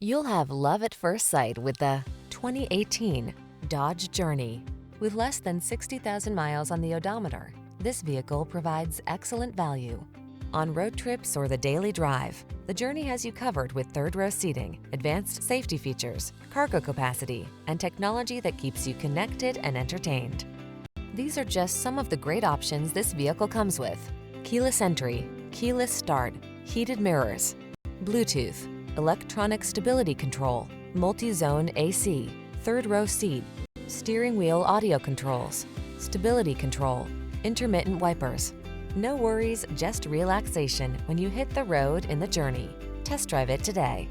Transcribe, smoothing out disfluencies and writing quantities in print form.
You'll have love at first sight with the 2018 Dodge Journey. With less than 60,000 miles on the odometer, this vehicle provides excellent value. On road trips or the daily drive, the Journey has you covered with third-row seating, advanced safety features, cargo capacity, and technology that keeps you connected and entertained. These are just some of the great options this vehicle comes with: keyless entry, keyless start, heated mirrors, Bluetooth, electronic stability control, multi-zone AC, third-row seat, steering wheel audio controls, stability control, intermittent wipers. No worries, just relaxation when you hit the road in the Journey. Test drive it today.